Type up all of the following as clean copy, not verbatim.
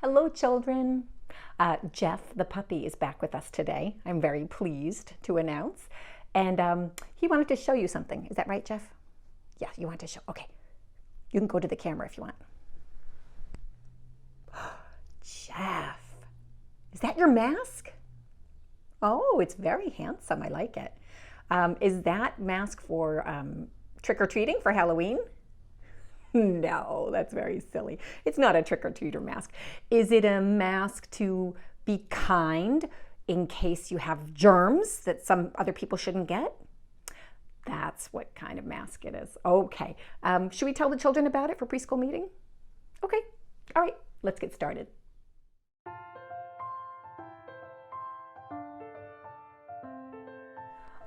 Hello, children. Jeff, the puppy, is back with us today. I'm very pleased to announce. And he wanted to show you something. Is that right, Jeff? Yeah, you want to show. Okay. You can go to the camera if you want. Jeff, is that your mask? Oh, it's very handsome. I like it. Is that mask for trick-or-treating for Halloween? No, that's very silly. It's not a trick-or-treater mask. Is it a mask to be kind in case you have germs that some other people shouldn't get? That's what kind of mask it is. Okay. Should we tell the children about it for preschool meeting? Okay. All right. Let's get started.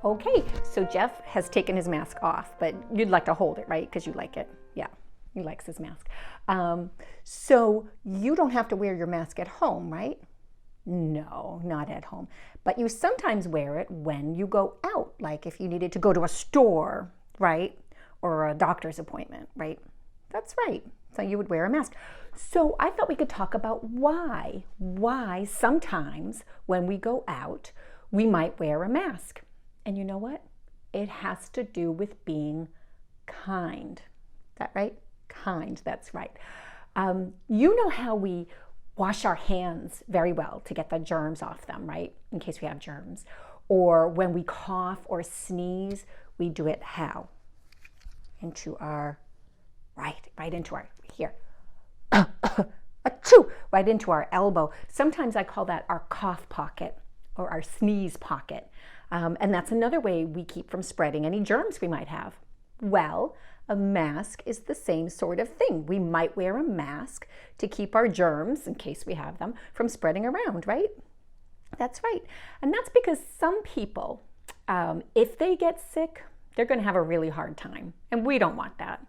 Okay, so Jeff has taken his mask off, but you'd like to hold it, right? Because you like it. Yeah, he likes his mask. So you don't have to wear your mask at home, right? No, not at home. But you sometimes wear it when you go out, like if you needed to go to a store, right? Or a doctor's appointment, right? That's right. So you would wear a mask. So I thought we could talk about why sometimes when we go out, we might wear a mask. And you know what? It has to do with being kind. Is that right? Kind, that's right. You know how we wash our hands very well to get the germs off them, right? In case we have germs. Or when we cough or sneeze, we do it how? Into our, right into our, here. Achoo! Right into our elbow. Sometimes I call that our cough pocket or our sneeze pocket. And that's another way we keep from spreading any germs we might have. Well, a mask is the same sort of thing. We might wear a mask to keep our germs, in case we have them, from spreading around, right? That's right. And that's because some people, if they get sick, they're going to have a really hard time. And we don't want that.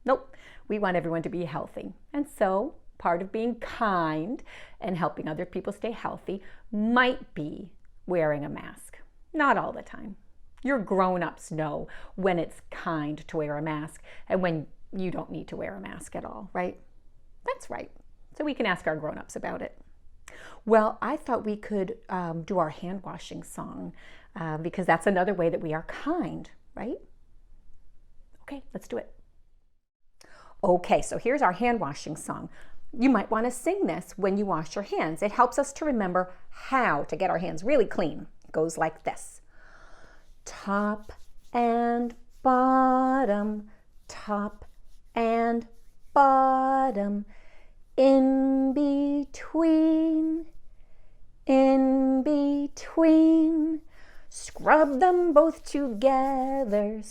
Nope. We want everyone to be healthy. And so part of being kind and helping other people stay healthy might be wearing a mask. Not all the time. Your grown-ups know when it's kind to wear a mask and when you don't need to wear a mask at all, right? That's right. So we can ask our grown-ups about it. Well, I thought we could do our hand-washing song because that's another way that we are kind, right? Okay, let's do it. Okay, so here's our hand-washing song. You might want to sing this when you wash your hands. It helps us to remember how to get our hands really clean. It goes like this. Top and bottom, top and bottom, in between, scrub them both together,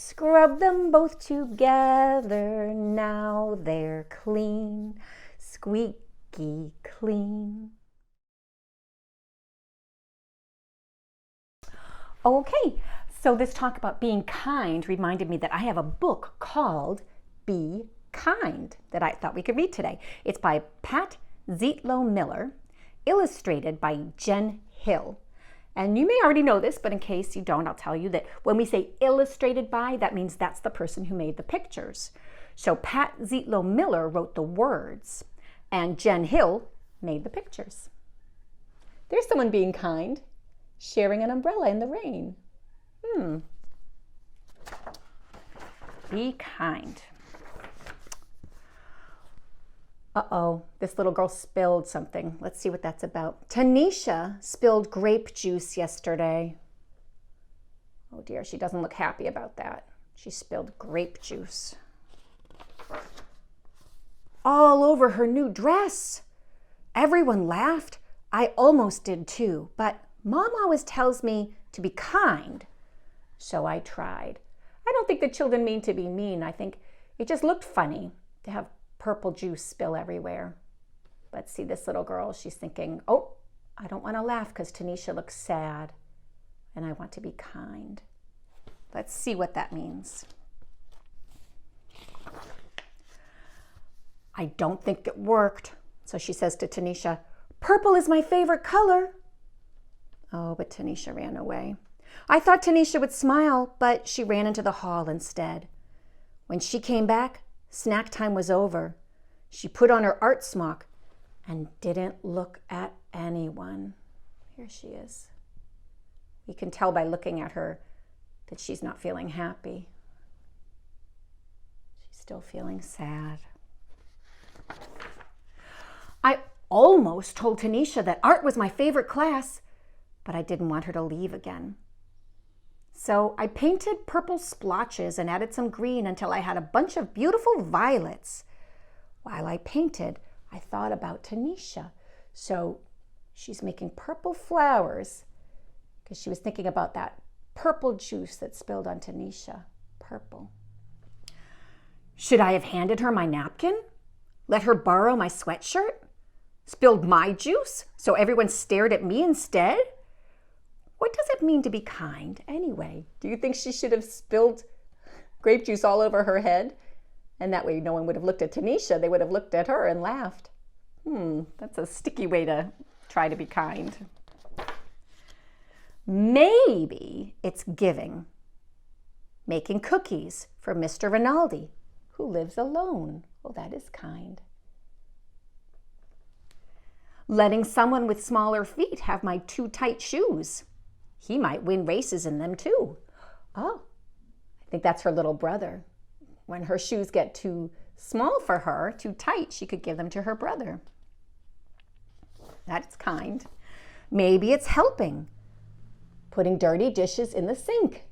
now they're clean, squeaky clean. Okay, so this talk about being kind reminded me that I have a book called Be Kind that I thought we could read today. It's by Pat Zietlow Miller, illustrated by Jen Hill. And you may already know this, but in case you don't, I'll tell you that when we say illustrated by, that means that's the person who made the pictures. So Pat Zietlow Miller wrote the words, and Jen Hill made the pictures. There's someone being kind, sharing an umbrella in the rain. Be kind. Uh-oh, this little girl spilled something. Let's see what that's about. Tanisha spilled grape juice yesterday. Oh dear, she doesn't look happy about that. She spilled grape juice all over her new dress. Everyone laughed. I almost did too, but Mom always tells me to be kind, so I tried. I don't think the children mean to be mean. I think it just looked funny to have purple juice spill everywhere. But see this little girl, she's thinking, oh, I don't want to laugh because Tanisha looks sad and I want to be kind. Let's see what that means. I don't think it worked. So she says to Tanisha, purple is my favorite color. Oh, but Tanisha ran away. I thought Tanisha would smile, but she ran into the hall instead. When she came back, snack time was over. She put on her art smock. and didn't look at anyone. Here she is. You can tell by looking at her that she's not feeling happy. She's still feeling sad. I almost told Tanisha that art was my favorite class, but I didn't want her to leave again. So I painted purple splotches and added some green until I had a bunch of beautiful violets. While I painted, I thought about Tanisha. So she's making purple flowers because she was thinking about that purple juice that spilled on Tanisha. Purple. Should I have handed her my napkin? Let her borrow my sweatshirt? Spilled my juice so everyone stared at me instead? What does it mean to be kind anyway? Do you think she should have spilled grape juice all over her head? And that way no one would have looked at Tanisha. They would have looked at her and laughed. That's a sticky way to try to be kind. Maybe it's giving. Making cookies for Mr. Rinaldi, who lives alone. Oh, that is kind. Letting someone with smaller feet have my too tight shoes. He might win races in them too. Oh, I think that's her little brother. When her shoes get too small for her, too tight, she could give them to her brother. That's kind. Maybe it's helping. Putting dirty dishes in the sink.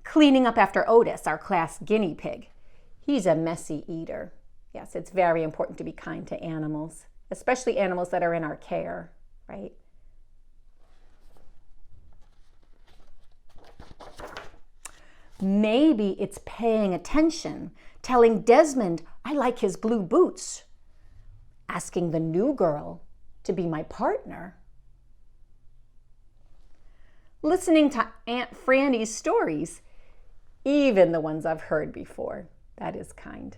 Cleaning up after Otis, our class guinea pig. He's a messy eater. Yes, it's very important to be kind to animals, especially animals that are in our care, right? Maybe it's paying attention, telling Desmond I like his blue boots, asking the new girl to be my partner, listening to Aunt Franny's stories, even the ones I've heard before. That is kind.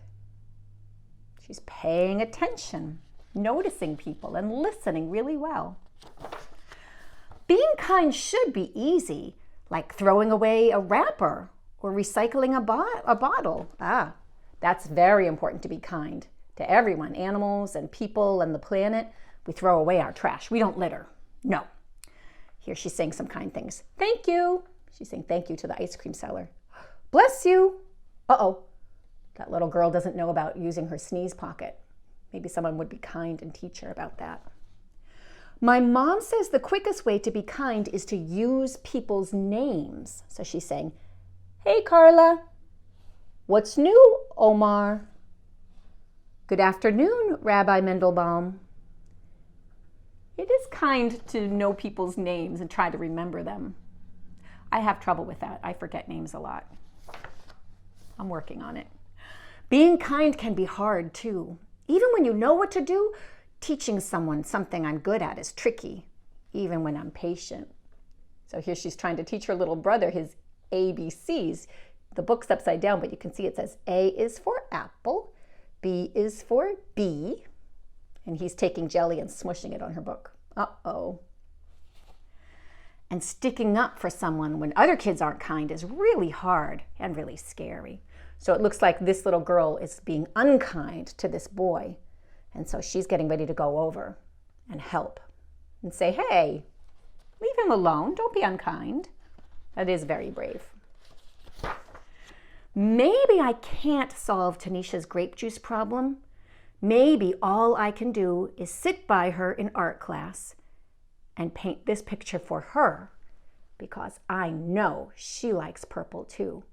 She's paying attention, noticing people, and listening really well. Being kind should be easy, like throwing away a wrapper or recycling a bottle. That's very important to be kind to everyone, animals and people and the planet. We throw away our trash. We don't litter. No. Here she's saying some kind things. Thank you. She's saying thank you to the ice cream seller. Bless you. Uh-oh. That little girl doesn't know about using her sneeze pocket. Maybe someone would be kind and teach her about that. My mom says the quickest way to be kind is to use people's names. So she's saying, hey, Carla. What's new, Omar? Good afternoon, Rabbi Mendelbaum. It is kind to know people's names and try to remember them. I have trouble with that. I forget names a lot. I'm working on it. Being kind can be hard too. Even when you know what to do, teaching someone something I'm good at is tricky, even when I'm patient. So here she's trying to teach her little brother his ABCs. The book's upside down, but you can see it says A is for apple, B is for bee, and he's taking jelly and smushing it on her book. Uh-oh. And sticking up for someone when other kids aren't kind is really hard and really scary. So it looks like this little girl is being unkind to this boy. And so she's getting ready to go over and help and say, hey, leave him alone. Don't be unkind. That is very brave. Maybe I can't solve Tanisha's grape juice problem. Maybe all I can do is sit by her in art class and paint this picture for her because I know she likes purple too.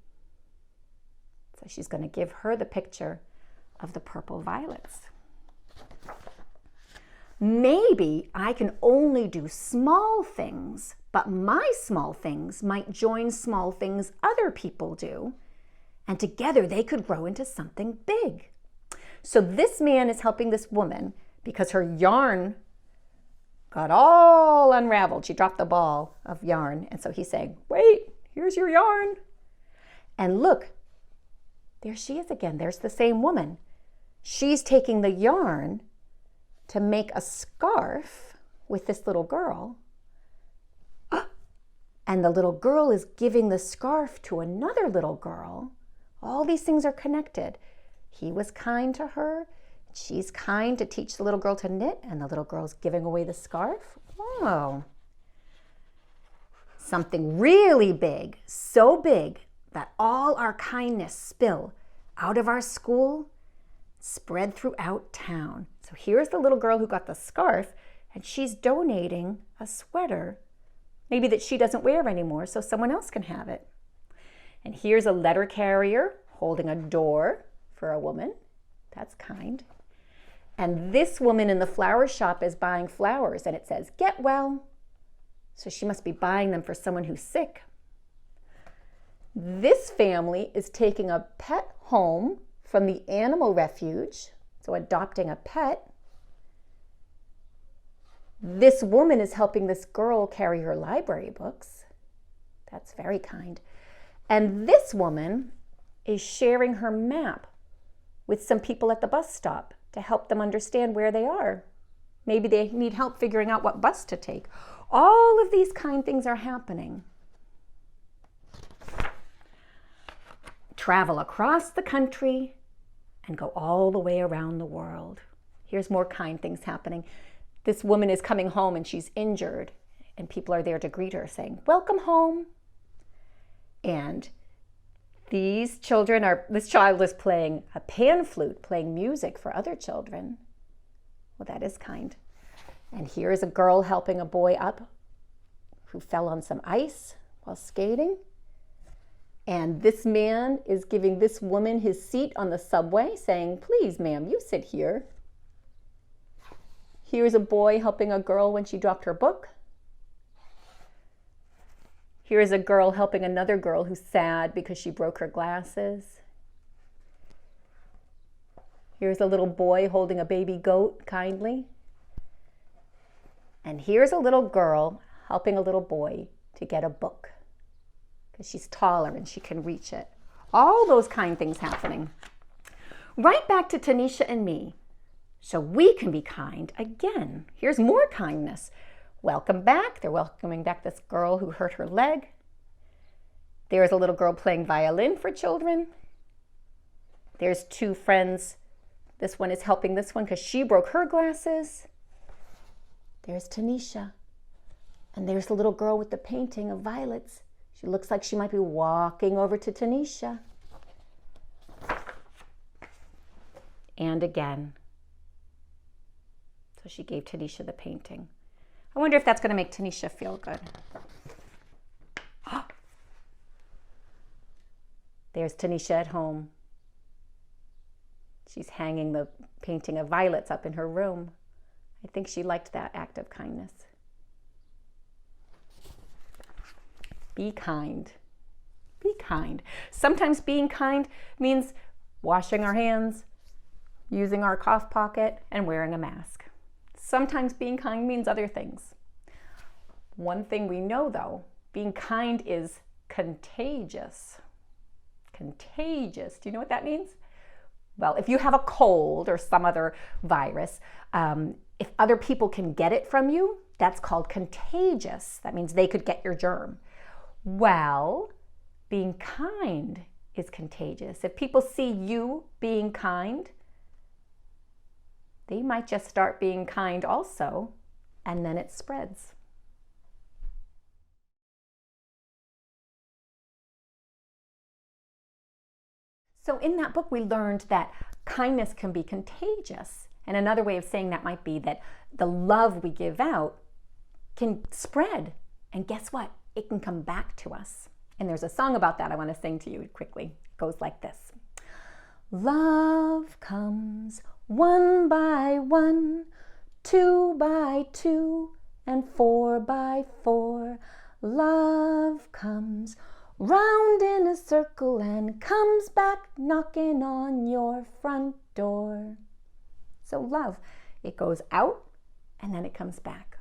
So she's going to give her the picture of the purple violets. Maybe I can only do small things, but my small things might join small things other people do, and together they could grow into something big. So this man is helping this woman because her yarn got all unraveled. She dropped the ball of yarn, and so he's saying, wait, here's your yarn. And look, there she is again. There's the same woman. She's taking the yarn to make a scarf with this little girl. And the little girl is giving the scarf to another little girl. All these things are connected. He was kind to her. She's kind to teach the little girl to knit, and the little girl's giving away the scarf. Oh. Something really big, so big that all our kindness spill out of our school, spread throughout town. So here's the little girl who got the scarf, and she's donating a sweater, maybe that she doesn't wear anymore, so someone else can have it. And here's a letter carrier holding a door for a woman. That's kind. And this woman in the flower shop is buying flowers, and it says, "Get well." So she must be buying them for someone who's sick. This family is taking a pet home from the animal refuge, so adopting a pet. This woman is helping this girl carry her library books. That's very kind. And this woman is sharing her map with some people at the bus stop to help them understand where they are. Maybe they need help figuring out what bus to take. All of these kind things are happening. Travel across the country and go all the way around the world. Here's more kind things happening. This woman is coming home and she's injured, and people are there to greet her saying, "Welcome home." And this child is playing a pan flute, playing music for other children. Well, that is kind. And here is a girl helping a boy up who fell on some ice while skating. And this man is giving this woman his seat on the subway, saying, "Please, ma'am, you sit here." Here's a boy helping a girl when she dropped her book. Here's a girl helping another girl who's sad because she broke her glasses. Here's a little boy holding a baby goat kindly. And here's a little girl helping a little boy to get a book because she's taller and she can reach it. All those kind things happening. Right back to Tanisha and me, so we can be kind again. Here's more kindness. Welcome back. They're welcoming back this girl who hurt her leg. There's a little girl playing violin for children. There's two friends. This one is helping this one because she broke her glasses. There's Tanisha. And there's the little girl with the painting of violets. She looks like she might be walking over to Tanisha. And again. So she gave Tanisha the painting. I wonder if that's going to make Tanisha feel good. There's Tanisha at home. She's hanging the painting of violets up in her room. I think she liked that act of kindness. Be kind. Be kind. Sometimes being kind means washing our hands, using our cough pocket, and wearing a mask. Sometimes being kind means other things. One thing we know, though, being kind is contagious. Contagious. Do you know what that means? Well, if you have a cold or some other virus, if other people can get it from you, that's called contagious. That means they could get your germ. Well, being kind is contagious. If people see you being kind, they might just start being kind also, and then it spreads. So in that book, we learned that kindness can be contagious. And another way of saying that might be that the love we give out can spread. And guess what? It can come back to us. And there's a song about that I want to sing to you quickly. It goes like this. Love comes one by one, 2 by 2, and 4 by 4. Love comes round in a circle and comes back knocking on your front door. So love, it goes out and then it comes back.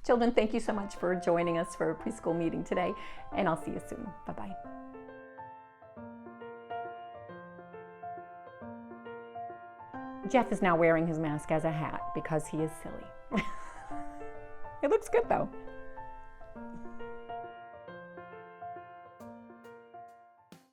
Children, thank you so much for joining us for Preschool Meeting today, and I'll see you soon. Bye-bye. Jeff is now wearing his mask as a hat because he is silly. It looks good though.